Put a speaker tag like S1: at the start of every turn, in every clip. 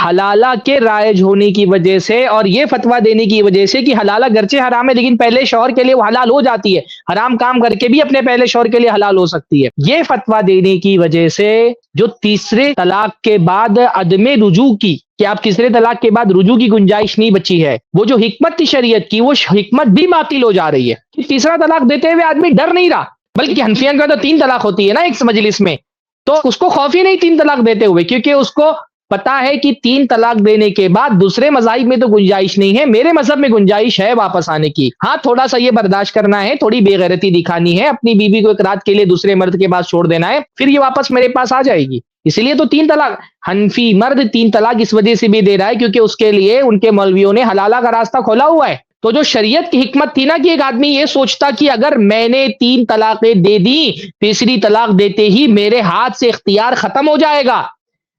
S1: حلالہ کے رائج ہونے کی وجہ سے اور یہ فتویٰ دینے کی وجہ سے کہ حلالہ گرچہ حرام ہے لیکن پہلے شوہر کے لیے وہ حلال ہو جاتی ہے، حرام کام کر کے بھی اپنے پہلے شوہر کے لیے حلال ہو سکتی ہے، یہ فتویٰ دینے کی وجہ سے جو تیسرے طلاق کے بعد عدم رجوع کی، کہ آپ تیسرے طلاق کے بعد رجوع کی گنجائش نہیں بچی ہے، وہ جو حکمت تھی شریعت کی وہ حکمت بھی باطل ہو جا رہی ہے کہ تیسرا طلاق دیتے ہوئے آدمی ڈر نہیں رہا، بلکہ حنفیوں کا تو 3 طلاق ہوتی ہے نا ایک مجلس میں، تو اس کو خوف ہی نہیں 3 طلاق دیتے ہوئے، کیونکہ اس کو پتا ہے کہ 3 طلاق دینے کے بعد دوسرے مذاہب میں تو گنجائش نہیں ہے، میرے مذہب میں گنجائش ہے واپس آنے کی، ہاں تھوڑا سا یہ برداشت کرنا ہے، تھوڑی بے غیرتی دکھانی ہے، اپنی بیوی کو ایک رات کے لیے دوسرے مرد کے پاس چھوڑ دینا ہے، پھر یہ واپس میرے پاس آ جائے گی، اسی لیے تو 3 طلاق۔ حنفی مرد 3 طلاق اس وجہ سے بھی دے رہا ہے کیونکہ اس کے لیے ان کے مولویوں نے حلالہ کا راستہ کھولا ہوا ہے، تو جو شریعت کی حکمت تھی نا کہ ایک آدمی یہ سوچتا کہ اگر میں نے 3 طلاقیں دے دی، تیسری طلاق دیتے ہی میرے ہاتھ سے اختیار ختم ہو جائے گا،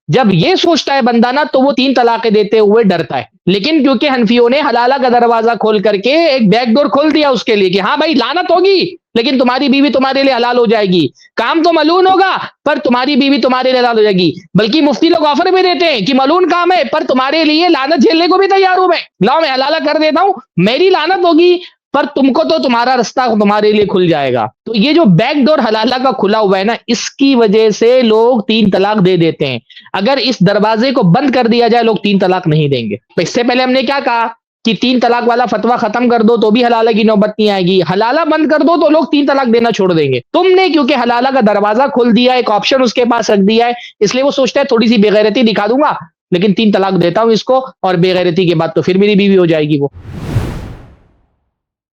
S1: جب یہ سوچتا ہے بندہ نا تو وہ 3 طلاقیں دیتے ہوئے ڈرتا ہے، لیکن کیونکہ حنفیوں نے حلالہ کا دروازہ کھول کر کے ایک بیک ڈور کھول دیا اس کے لیے کہ ہاں بھائی لعنت ہوگی لیکن تمہاری بیوی تمہارے لیے حلال ہو جائے گی، کام تو ملعون ہوگا پر تمہاری بیوی تمہارے لیے حلال ہو جائے گی، بلکہ مفتی لوگ آفر بھی دیتے ہیں کہ ملعون کام ہے پر تمہارے لیے لعنت جھیلنے کو بھی تیار ہوں میں، لاؤ میں حلالہ کر دیتا ہوں، میری لعنت ہوگی پر تم کو تو تمہارا رستہ تمہارے لیے کھل جائے گا، تو یہ جو بیک ڈور حلالہ کا کھلا ہوا ہے نا اس کی وجہ سے لوگ 3 طلاق دے دیتے ہیں، اگر اس دروازے کو بند کر دیا جائے لوگ 3 طلاق نہیں دیں گے، تو اس سے پہلے ہم نے کیا کہا کہ 3 طلاق والا فتویٰ ختم کر دو تو بھی حلالہ کی نوبت نہیں آئے گی، حلالہ بند کر دو تو لوگ 3 طلاق دینا چھوڑ دیں گے، تم نے کیونکہ حلالہ کا دروازہ کھول دیا، ایک آپشن اس کے پاس رکھ دیا ہے، اس لیے وہ سوچتا ہے تھوڑی سی بے غیرتی دکھا دوں گا لیکن 3 طلاق دیتا ہوں اس کو اور بے غیرتی کے بعد تو پھر میری بیوی ہو جائے گی وہ۔